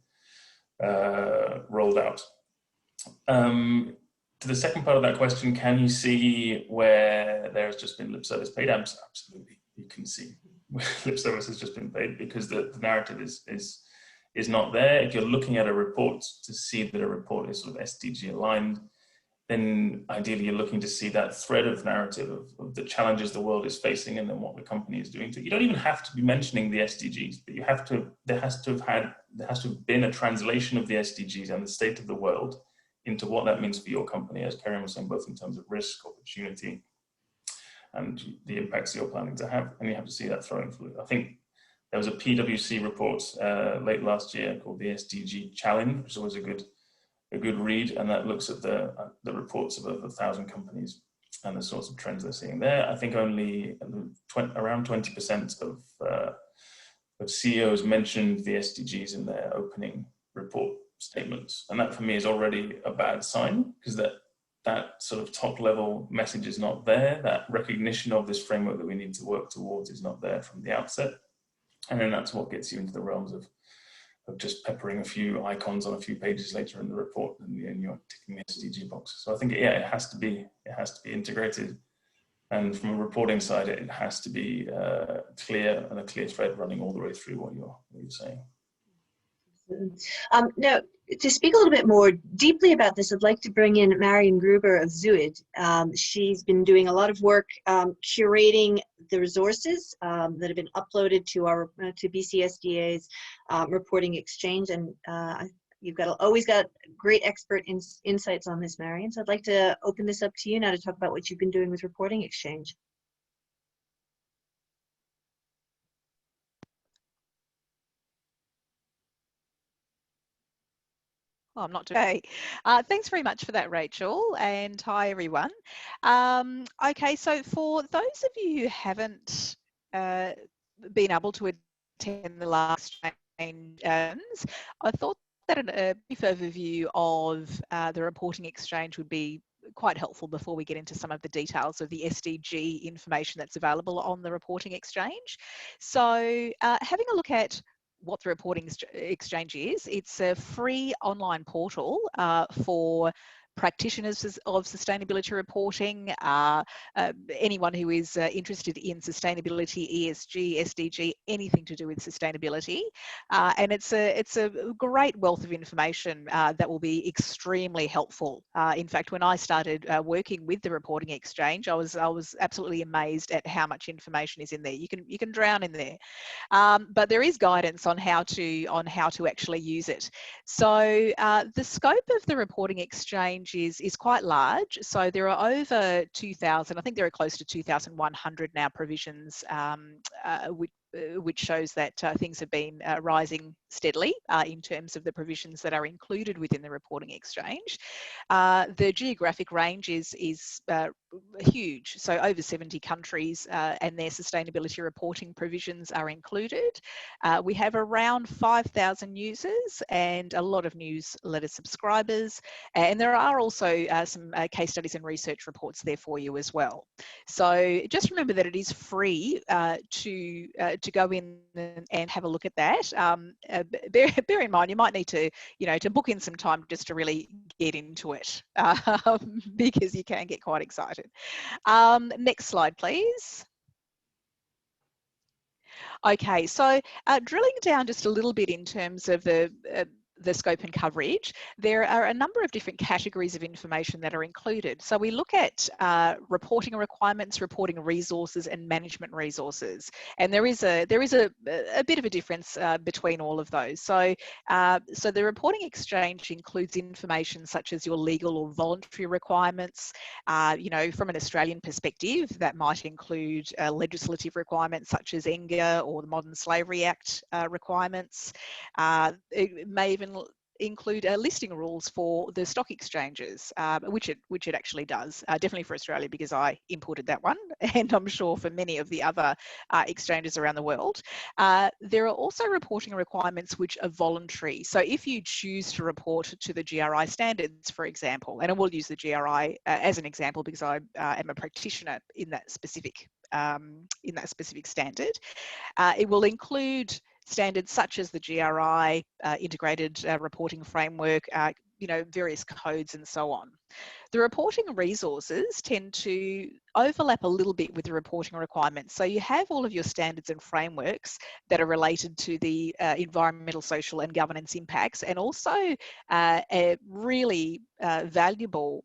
rolled out. To the second part of that question, can you see where there has just been lip service paid? Absolutely, you can see where lip service has just been paid because the narrative is not there. If you're looking at a report to see that a report is sort of SDG aligned, then ideally you're looking to see that thread of narrative of the challenges the world is facing and then what the company is doing. You don't even have to be mentioning the SDGs, but there has to have been a translation of the SDGs and the state of the world into what that means for your company, as Karen was saying, both in terms of risk, opportunity, and the impacts you're planning to have, and you have to see that flowing through. I think there was a PwC report late last year called the SDG Challenge, which is always a good read, and that looks at the reports of over 1,000 companies and the sorts of trends they're seeing there. I think only around 20% of CEOs mentioned the SDGs in their opening report statements, and that for me is already a bad sign, because that sort of top level message is not there. That recognition of this framework that we need to work towards is not there from the outset, and then that's what gets you into the realms of just peppering a few icons on a few pages later in the report, and you're ticking the SDG box. So I think it has to be integrated, and from a reporting side, it has to be clear and a clear thread running all the way through what you're saying. Now, to speak a little bit more deeply about this, I'd like to bring in Marion Gruber of Zuid. She's been doing a lot of work curating the resources that have been uploaded to BCSDA's reporting exchange, and you've always got great expert insights on this, Marion. So I'd like to open this up to you now to talk about what you've been doing with reporting exchange. Oh, I'm not doing. Thanks very much for that, Rachel, and hi everyone. Okay, so for those of you who haven't been able to attend the last exchange, I thought that a brief overview of the reporting exchange would be quite helpful before we get into some of the details of the SDG information that's available on the reporting exchange. So having a look at what the reporting exchange is, it's a free online portal for practitioners of sustainability reporting, anyone who is interested in sustainability, ESG, SDG, anything to do with sustainability, and it's a great wealth of information that will be extremely helpful. In fact, when I started working with the reporting exchange, I was absolutely amazed at how much information is in there. You can drown in there, but there is guidance on how to actually use it. So the scope of the reporting exchange is quite large. So there are over 2,000, I think there are close to 2,100 now provisions, which shows that things have been rising steadily in terms of the provisions that are included within the reporting exchange. The geographic range is huge. So over 70 countries and their sustainability reporting provisions are included. We have around 5,000 users and a lot of newsletter subscribers. And there are also some case studies and research reports there for you as well. So just remember that it is free to go in and have a look at that. Bear in mind, you might need to, to book in some time just to really get into it because you can get quite excited. Next slide, please. Okay, so drilling down just a little bit in terms of the scope and coverage, there are a number of different categories of information that are included. So we look at reporting requirements, reporting resources, and management resources. And there is a bit of a difference between all of those. So so the reporting exchange includes information such as your legal or voluntary requirements. From an Australian perspective, that might include legislative requirements such as ENGA or the Modern Slavery Act requirements. It may even include listing rules for the stock exchanges, which it actually does, definitely for Australia because I imported that one, and I'm sure for many of the other exchanges around the world. There are also reporting requirements which are voluntary. So if you choose to report to the GRI standards, for example, and I will use the GRI as an example because I am a practitioner in that specific standard, it will include standards such as the GRI, integrated reporting framework, various codes and so on. The reporting resources tend to overlap a little bit with the reporting requirements. So you have all of your standards and frameworks that are related to the environmental, social and governance impacts, and also a really valuable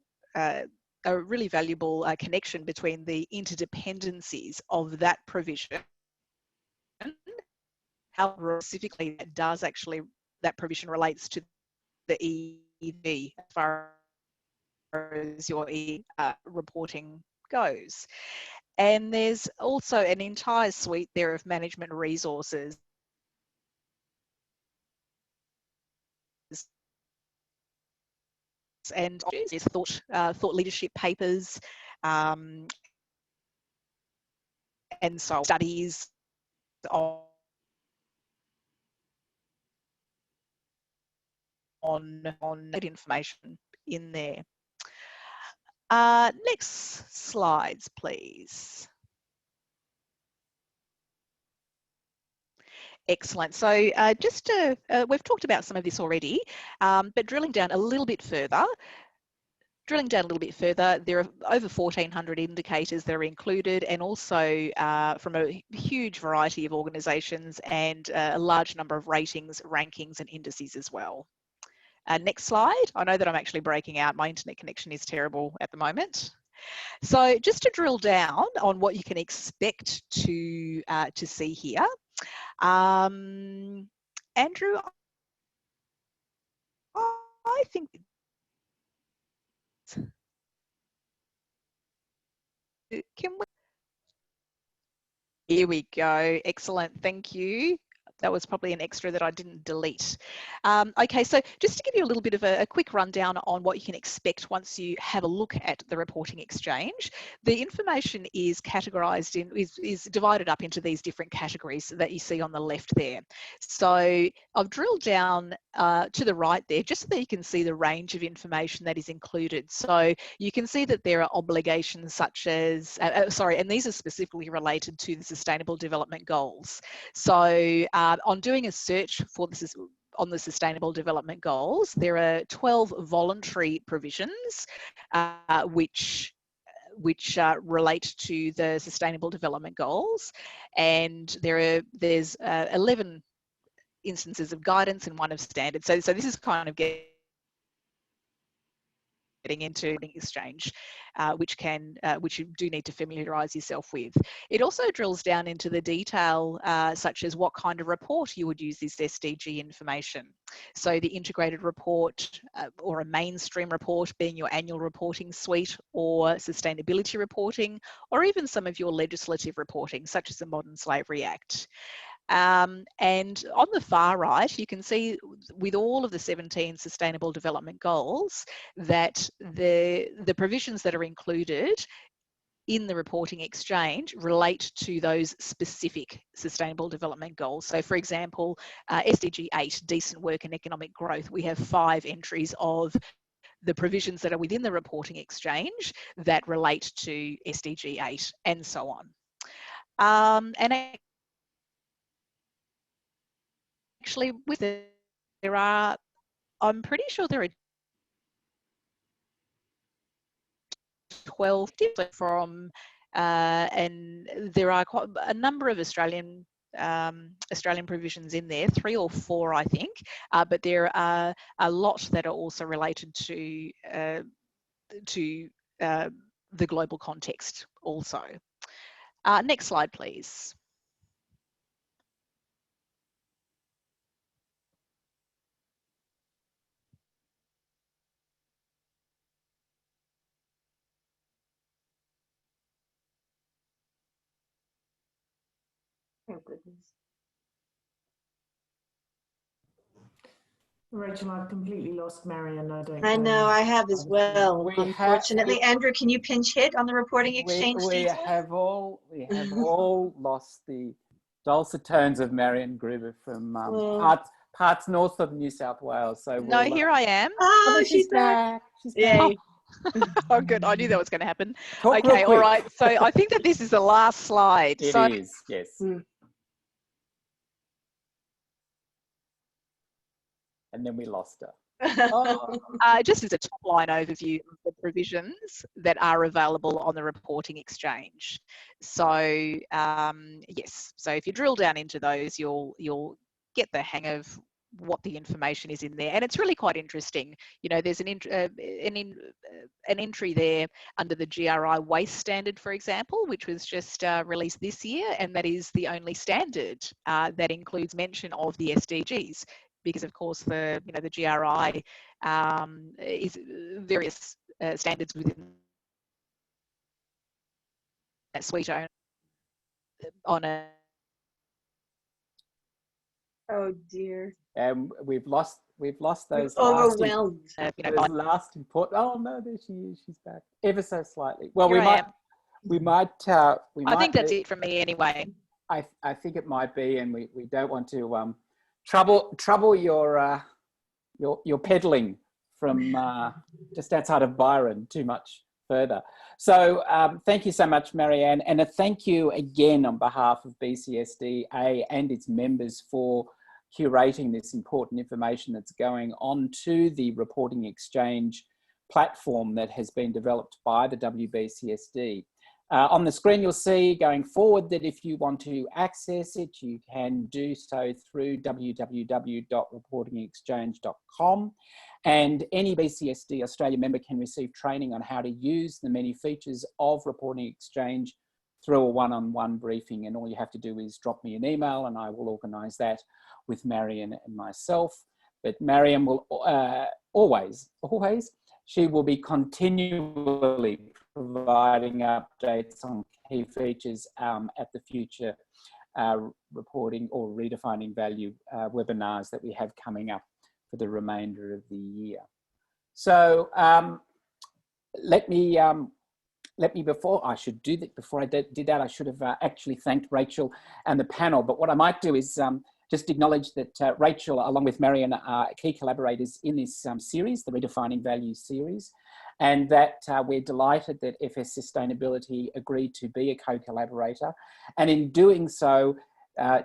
connection between the interdependencies of that provision, how specifically that provision relates to the EV as far as your reporting goes. And there's also an entire suite there of management resources and thought leadership papers, and so studies on that information in there. Next slides, please. Excellent. So we've talked about some of this already, but drilling down a little bit further, there are over 1,400 indicators that are included, and also from a huge variety of organisations and a large number of ratings, rankings and indices as well. Next slide. I know that I'm actually breaking out. My internet connection is terrible at the moment. So just to drill down on what you can expect to see here, Andrew, I think here we go. Excellent. Thank you. That was probably an extra that I didn't delete. Okay, so just to give you a little bit of a quick rundown on what you can expect once you have a look at the reporting exchange. The information is categorised is divided up into these different categories that you see on the left there. So I've drilled down to the right there just so that you can see the range of information that is included. So you can see that there are obligations such as, and these are specifically related to the Sustainable Development Goals. So on doing a search for this on the Sustainable Development Goals, there are 12 voluntary provisions which relate to the Sustainable Development Goals, and there's 11 instances of guidance and one of standards. So this is kind of getting into exchange, which you do need to familiarise yourself with. It also drills down into the detail, such as what kind of report you would use this SDG information. So the integrated report or a mainstream report being your annual reporting suite, or sustainability reporting, or even some of your legislative reporting, such as the Modern Slavery Act. And on the far right, you can see with all of the 17 Sustainable Development Goals that the provisions that are included in the reporting exchange relate to those specific sustainable development goals. So for example, SDG 8, decent work and economic growth, we have 5 entries of the provisions that are within the reporting exchange that relate to SDG 8 and so on. And actually with there are, I'm pretty sure there are 12 from, and there are quite a number of Australian provisions in there, 3 or 4 I think, but there are a lot that are also related to the global context also. Next slide, please. Oh, goodness. Rachel, I've completely lost Marion. I know, I have as well, We unfortunately. Andrew, can you pinch hit on the reporting exchange we details? have all lost the dulcet tones of Marion Gruber from parts north of New South Wales. So No, here I am. Oh, she's back. She's Yay. Oh, good. I knew that was going to happen. Talk okay, real all quick. right. So I think that this is the last slide. It so is, yes. And then we lost her. Oh. Just as a top line overview of the provisions that are available on the reporting exchange. So yes, so if you drill down into those, you'll get the hang of what the information is in there, and it's really quite interesting. You know, there's an entry there under the GRI waste standard, for example, which was just released this year, and that is the only standard that includes mention of the SDGs. Because of course the GRI is various standards within that suite on a. Oh dear. And we've lost those overwhelmed. last important. Oh no, there she is. She's back ever so slightly. Well, Here we might. I think that's it from me anyway. I think it might be, and we don't want to trouble your peddling from just outside of Byron too much further. So thank you so much, Marianne, and a thank you again on behalf of BCSDA and its members for curating this important information that's going on to the reporting exchange platform that has been developed by the WBCSD. On the screen, you'll see going forward that if you want to access it, you can do so through www.reportingexchange.com. And any BCSD Australia member can receive training on how to use the many features of Reporting Exchange through a one-on-one briefing. And all you have to do is drop me an email and I will organise that with Marion and myself. But Marion will always, she will be continually providing updates on key features at the future reporting or redefining value webinars that we have coming up for the remainder of the year. So let me before I did that, I should have actually thanked Rachel and the panel. But what I might do is just acknowledge that Rachel, along with Marion, are key collaborators in this series, the Redefining Value series, and that we're delighted that FS Sustainability agreed to be a co-collaborator, and in doing so,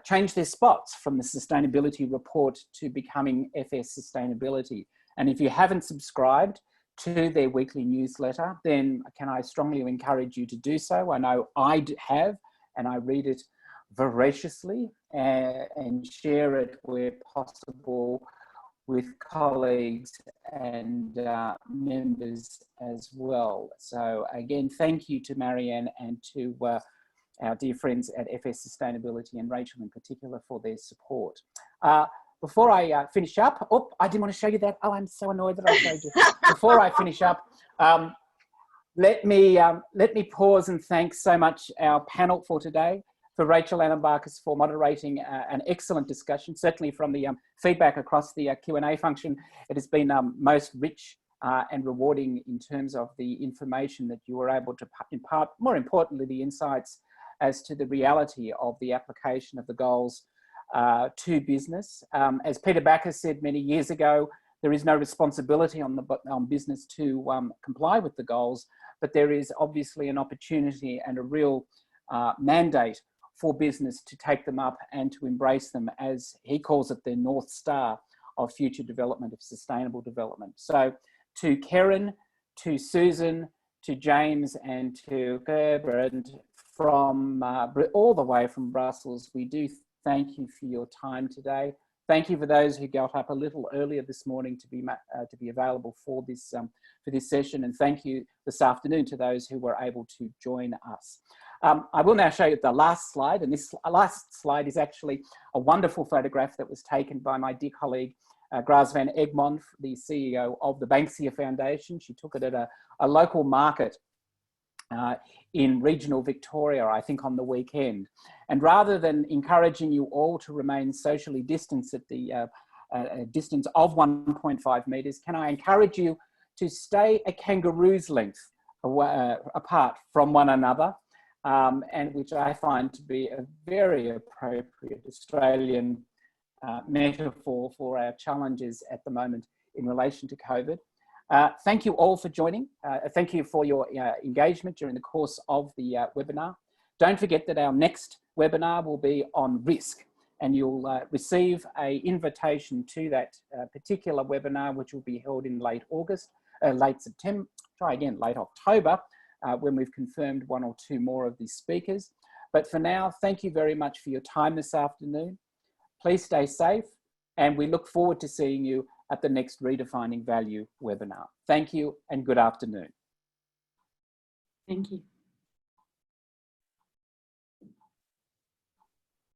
change their spots from the sustainability report to becoming FS Sustainability. And if you haven't subscribed to their weekly newsletter, then can I strongly encourage you to do so. I know I have, and I read it voraciously and share it where possible with colleagues and members as well. So again, thank you to Marianne and to our dear friends at FS Sustainability and Rachel in particular for their support. Before I finish up, I didn't want to show you that. Oh, I'm so annoyed that I showed you. Before I finish up, let me pause and thank so much our panel for today, for Rachel Annenbarkis for moderating an excellent discussion. Certainly from the feedback across the Q&A function, it has been most rich and rewarding in terms of the information that you were able to impart, more importantly, the insights as to the reality of the application of the goals to business. As Peter Backer said many years ago, there is no responsibility on business to comply with the goals, but there is obviously an opportunity and a real mandate for business to take them up and to embrace them, as he calls it, the North Star of future development, of sustainable development. So to Karen, to Susan, to James, and to Gerbrand from all the way from Brussels, we do thank you for your time today. Thank you for those who got up a little earlier this morning to be available for this session, and thank you this afternoon to those who were able to join us. I will now show you the last slide, and this last slide is actually a wonderful photograph that was taken by my dear colleague Graz van Egmond, the CEO of the Banksia Foundation. She took it at a local market in regional Victoria, I think on the weekend. And rather than encouraging you all to remain socially distanced at the distance of 1.5 metres, can I encourage you to stay a kangaroo's length apart from one another, and which I find to be a very appropriate Australian metaphor for our challenges at the moment in relation to COVID. Thank you all for joining. Thank you for your engagement during the course of the webinar. Don't forget that our next webinar will be on risk, and you'll receive an invitation to that particular webinar, which will be held in late October, when we've confirmed one or two more of these speakers. But for now, thank you very much for your time this afternoon. Please stay safe, and we look forward to seeing you at the next Redefining Value webinar. Thank you and good afternoon. Thank you.